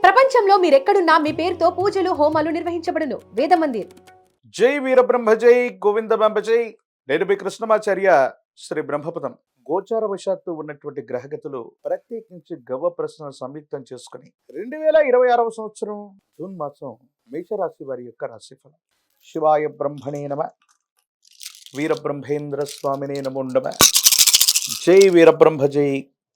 ప్రపంచంలో మీరెక్కడున్నా మీ పేరుతో పూజలు, హోమాలు నిర్వహించబడును. వేద మందిర్. జై వీరబ్రహ్మ జై గోవిందమాంబ జై. నేను మీ కృష్ణమాచార్య. శ్రీ బ్రహ్మపదం. గోచారవశాత్తు ఉన్నటువంటి గ్రహగతులు ప్రత్యేకించి గవ్వ ప్రశ్న సంయుక్తం చేసుకుని 2026 సంవత్సరం జూన్ మాసం మేషరాశి వారి యొక్క రాశిఫలం. శివాయ బ్రహ్మణే నమ. వీరబ్రహ్మేంద్ర స్వామినే నమో నమ. జై వీరబ్రహ్మ జై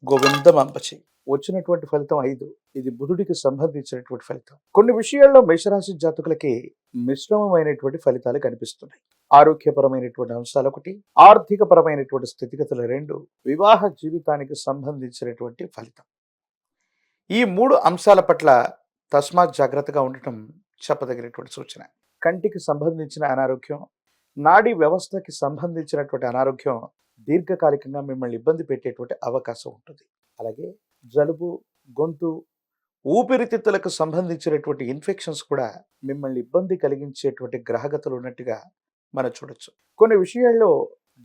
గోవిందమాంబ జై. వచ్చినటువంటి ఫలితం 5. ఇది బుధుడికి సంబంధించినటువంటి ఫలితం. కొన్ని విషయాల్లో మేషరాశి జాతకులకి మిశ్రమమైనటువంటి ఫలితాలు కనిపిస్తున్నాయి. ఆరోగ్యపరమైనటువంటి అంశాలు 1, ఆర్థిక పరమైనటువంటి స్థితిగతులు 2, వివాహ జీవితానికి సంబంధించినటువంటి ఫలితం. ఈ 3 అంశాల పట్ల తస్మాత్ జాగ్రత్తగా ఉండటం చెప్పదగినటువంటి సూచన. కంటికి సంబంధించిన అనారోగ్యం, నాడీ వ్యవస్థకి సంబంధించినటువంటి అనారోగ్యం దీర్ఘకాలికంగా మిమ్మల్ని ఇబ్బంది పెట్టేటువంటి అవకాశం ఉంటుంది. అలాగే జలుబు, గొంతు, ఊపిరితిత్తులకు సంబంధించినటువంటి ఇన్ఫెక్షన్స్ కూడా మిమ్మల్ని ఇబ్బంది కలిగించేటువంటి గ్రహగతులు ఉన్నట్టుగా మనం చూడొచ్చు. కొన్ని విషయాల్లో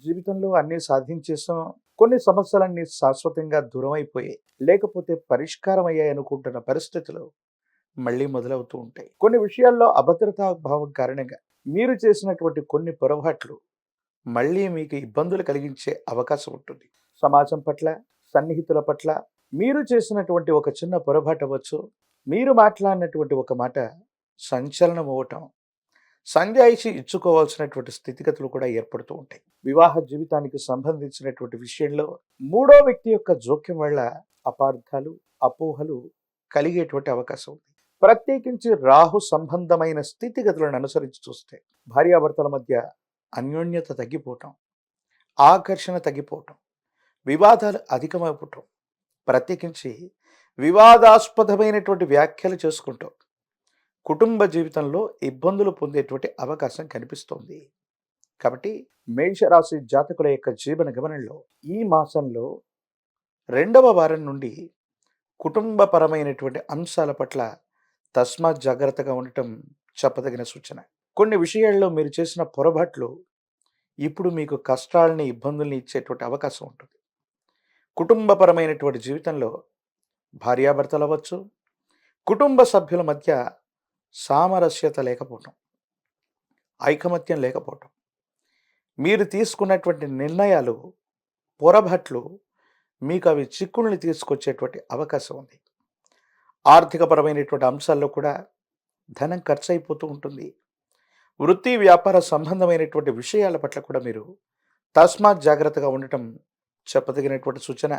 జీవితంలో అన్నీ సాధించేసాం, కొన్ని సమస్యలన్నీ శాశ్వతంగా దూరం అయిపోయాయి, లేకపోతే పరిష్కారం అయ్యాయి అనుకుంటున్న పరిస్థితులు మళ్ళీ మొదలవుతూ ఉంటాయి. కొన్ని విషయాల్లో అభద్రతా భావం కారణంగా మీరు చేసినటువంటి కొన్ని పొరపాట్లు మళ్ళీ మీకు ఇబ్బందులు కలిగించే అవకాశం ఉంటుంది. సమాజం పట్ల, సన్నిహితుల పట్ల మీరు చేసినటువంటి ఒక చిన్న పొరపాటు అవ్వచ్చు, మీరు మాట్లాడినటువంటి ఒక మాట సంచలనం అవ్వటం, సంజాయిషి ఇచ్చుకోవాల్సినటువంటి స్థితిగతులు కూడా ఏర్పడుతూ ఉంటాయి. వివాహ జీవితానికి సంబంధించినటువంటి విషయంలో 3వ వ్యక్తి యొక్క జోక్యం వల్ల అపార్థాలు, అపోహలు కలిగేటువంటి అవకాశం ఉంది. ప్రత్యేకించి రాహు సంబంధమైన స్థితిగతులను అనుసరించి చూస్తే భార్యాభర్తల మధ్య అన్యోన్యత తగ్గిపోవటం, ఆకర్షణ తగ్గిపోవటం, వివాదాలు అధికమైపోవటం, ప్రత్యేకించి వివాదాస్పదమైనటువంటి వ్యాఖ్యలు చేసుకుంటూ కుటుంబ జీవితంలో ఇబ్బందులు పొందేటువంటి అవకాశం కనిపిస్తోంది. కాబట్టి మేషరాశి జాతకుల యొక్క జీవన గమనంలో ఈ మాసంలో 2వ వారం నుండి కుటుంబపరమైనటువంటి అంశాల పట్ల తస్మాత్ జాగ్రత్తగా ఉండటం చెప్పదగిన సూచన. కొన్ని విషయాల్లో మీరు చేసిన పొరపాట్లు ఇప్పుడు మీకు కష్టాలని, ఇబ్బందుల్ని ఇచ్చేటువంటి అవకాశం ఉంటుంది. కుటుంబపరమైనటువంటి జీవితంలో భార్యాభర్తలు అవ్వచ్చు, కుటుంబ సభ్యుల మధ్య సామరస్యత లేకపోవటం, ఐకమత్యం లేకపోవటం, మీరు తీసుకున్నటువంటి నిర్ణయాలు, పొరపాట్లు మీకు అవి చిక్కుల్ని తీసుకొచ్చేటువంటి అవకాశం ఉంది. ఆర్థికపరమైనటువంటి అంశాల్లో కూడా ధనం ఖర్చు అయిపోతూ ఉంటుంది. వృత్తి వ్యాపార సంబంధమైనటువంటి విషయాల పట్ల కూడా మీరు తస్మాత్ జాగ్రత్తగా ఉండటం చెప్పదగినటువంటి సూచన.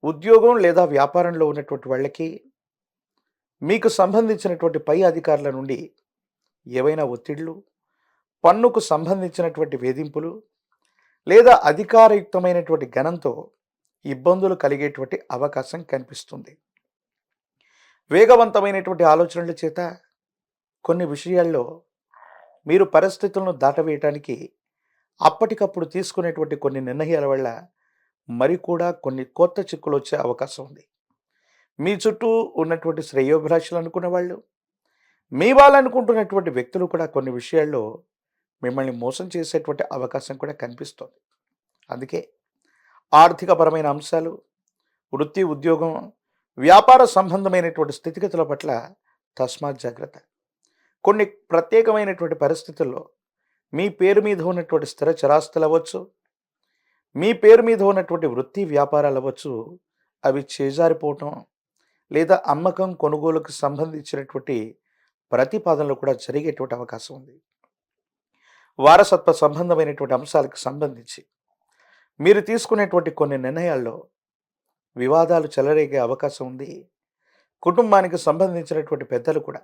ఉద్యోగం లేదా వ్యాపారంలో ఉన్నటువంటి వాళ్ళకి మీకు సంబంధించినటువంటి పై అధికారుల నుండి ఏవైనా ఒత్తిళ్లు, పన్నుకు సంబంధించినటువంటి వేధింపులు లేదా అధికారయుక్తమైనటువంటి గణంతో ఇబ్బందులు కలిగేటువంటి అవకాశం కనిపిస్తుంది. వేగవంతమైనటువంటి ఆలోచనల చేత కొన్ని విషయాల్లో మీరు పరిస్థితులను దాటవేయటానికి అప్పటికప్పుడు తీసుకునేటువంటి కొన్ని నిర్ణయాల వల్ల మరి కూడా కొన్ని కొత్త చిక్కులు వచ్చే అవకాశం ఉంది. మీ చుట్టూ ఉన్నటువంటి శ్రేయోభిలాషులు అనుకున్న వాళ్ళు, మీ వాళ్ళు అనుకుంటున్నటువంటి వ్యక్తులు కూడా కొన్ని విషయాల్లో మిమ్మల్ని మోసం చేసేటువంటి అవకాశం కూడా కనిపిస్తుంది. అందుకే ఆర్థికపరమైన అంశాలు, వృత్తి, ఉద్యోగం, వ్యాపార సంబంధమైనటువంటి స్థితిగతుల పట్ల తస్మాత్ జాగ్రత్త. కొన్ని ప్రత్యేకమైనటువంటి పరిస్థితుల్లో మీ పేరు మీద ఉన్నటువంటి స్థిర చరాస్తులు అవ్వచ్చు, మీ పేరు మీద ఉన్నటువంటి వృత్తి వ్యాపారాలు అవ్వచ్చు, అవి చేజారిపోవటం లేదా అమ్మకం, కొనుగోలుకు సంబంధించినటువంటి ప్రతిపాదనలు కూడా జరిగేటువంటి అవకాశం ఉంది. వారసత్వ సంబంధమైనటువంటి అంశాలకు సంబంధించి మీరు తీసుకునేటువంటి కొన్ని నిర్ణయాల్లో వివాదాలు చెలరేగే అవకాశం ఉంది. కుటుంబానికి సంబంధించినటువంటి పెద్దలు కూడా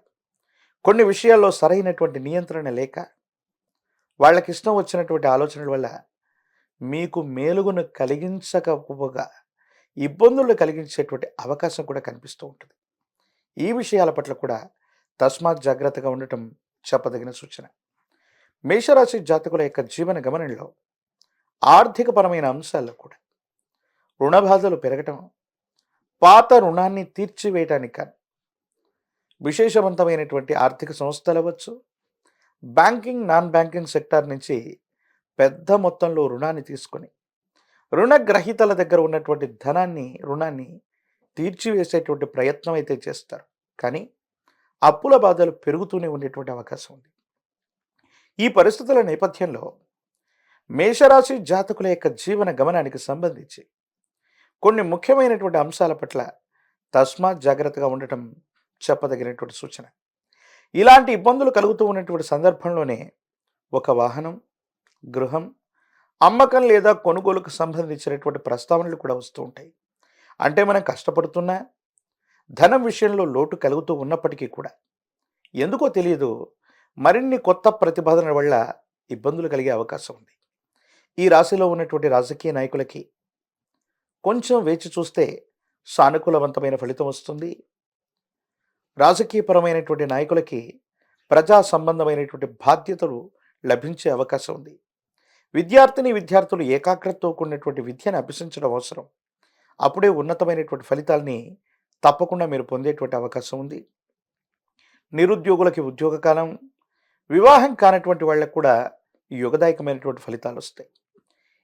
కొన్ని విషయాల్లో సరైనటువంటి నియంత్రణ లేక వాళ్ళకి ఇష్టం వచ్చినటువంటి ఆలోచనల వల్ల మీకు మేలుగును కలిగించకపోగా ఇబ్బందులు కలిగించేటువంటి అవకాశం కూడా కనిపిస్తూ ఉంటుంది. ఈ విషయాల పట్ల కూడా తస్మాత్ జాగ్రత్తగా ఉండటం చెప్పదగిన సూచన. మేషరాశి జాతకుల యొక్క జీవన గమనంలో ఆర్థికపరమైన అంశాల్లో కూడా రుణబాధలు పెరగటం, పాత రుణాన్ని తీర్చివేయటానికి కానీ విశేషవంతమైనటువంటి ఆర్థిక సంస్థలు అవ్వచ్చు, బ్యాంకింగ్, నాన్ బ్యాంకింగ్ సెక్టార్ నుంచి పెద్ద మొత్తంలో రుణాన్ని తీసుకొని రుణగ్రహీతల దగ్గర ఉన్నటువంటి రుణాన్ని తీర్చివేసేటువంటి ప్రయత్నం అయితే చేస్తారు. కానీ అప్పుల బాధలు పెరుగుతూనే ఉండేటువంటి అవకాశం ఉంది. ఈ పరిస్థితుల నేపథ్యంలో మేషరాశి జాతకుల యొక్క జీవన గమనానికి సంబంధించి కొన్ని ముఖ్యమైనటువంటి అంశాల పట్ల తస్మాత్ జాగ్రత్తగా ఉండటం చెప్పదగినటువంటి సూచన. ఇలాంటి ఇబ్బందులు కలుగుతూ ఉన్నటువంటి సందర్భంలోనే ఒక వాహనం, గృహం అమ్మకం లేదా కొనుగోలుకు సంబంధించినటువంటి ప్రస్తావనలు కూడా వస్తూ ఉంటాయి. అంటే మనం కష్టపడుతున్నా ధనం విషయంలో లోటు కలుగుతూ ఉన్నప్పటికీ కూడా ఎందుకో తెలియదు మరిన్ని కొత్త ప్రతిపాదనల వల్ల ఇబ్బందులు కలిగే అవకాశం ఉంది. ఈ రాశిలో ఉన్నటువంటి రాజకీయ నాయకులకి కొంచెం వేచి చూస్తే సానుకూలవంతమైన ఫలితం వస్తుంది. రాజకీయపరమైనటువంటి నాయకులకి ప్రజా సంబంధమైనటువంటి బాధ్యతలు లభించే అవకాశం ఉంది. విద్యార్థులు ఏకాగ్రతతో కూడినటువంటి విద్యను అభ్యసించడం అవసరం. అప్పుడే ఉన్నతమైనటువంటి ఫలితాల్ని తప్పకుండా మీరు పొందేటువంటి అవకాశం ఉంది. నిరుద్యోగులకి ఉద్యోగ కాలం, వివాహం కానటువంటి వాళ్ళకు కూడా యుగదాయకమైనటువంటి ఫలితాలు వస్తాయి.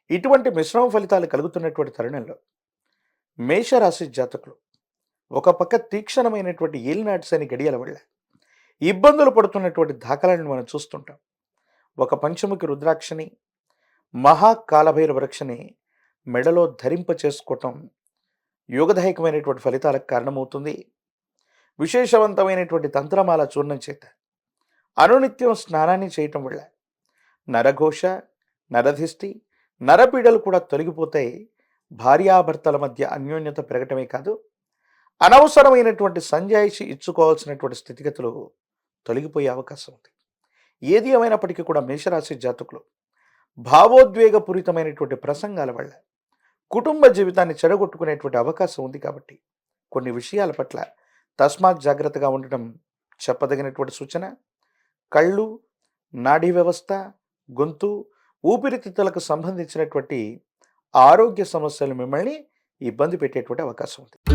ఇటువంటి మిశ్రమ ఫలితాలు కలుగుతున్నటువంటి తరుణంలో మేషరాశి జాతకులు ఒక పక్క తీక్షణమైనటువంటి ఏలినాటి శని గడియల వల్ల ఇబ్బందులు పడుతున్నటువంటి దాఖలను మనం చూస్తుంటాం. ఒక పంచముఖి రుద్రాక్షని, మహాకాలభైరవ వృక్షని మెడలో ధరింప చేసుకోవటం యోగదాయకమైనటువంటి ఫలితాలకు కారణమవుతుంది. విశేషవంతమైనటువంటి తంత్రమాల చూర్ణం చేత అనునిత్యం స్నానాన్ని చేయటం వల్ల నరఘోష, నరధిష్టి, నరపీడలు కూడా తొలగిపోతాయి. భార్యాభర్తల మధ్య అన్యోన్యత పెరగటమే కాదు, అనవసరమైనటువంటి సంజాయిషి ఇచ్చుకోవాల్సినటువంటి స్థితిగతులు తొలగిపోయే అవకాశం ఉంది. ఏది ఏమైనప్పటికీ కూడా మేషరాశి జాతకులు భావోద్వేగపూరితమైనటువంటి ప్రసంగాల వల్ల కుటుంబ జీవితాన్ని చెడగొట్టుకునేటువంటి అవకాశం ఉంది. కాబట్టి కొన్ని విషయాల పట్ల తస్మాత్ జాగ్రత్తగా ఉండటం చెప్పదగినటువంటి సూచన. కళ్ళు, నాడీ వ్యవస్థ, గొంతు, ఊపిరితిత్తులకు సంబంధించినటువంటి ఆరోగ్య సమస్యలు మిమ్మల్ని ఇబ్బంది పెట్టేటువంటి అవకాశం ఉంది.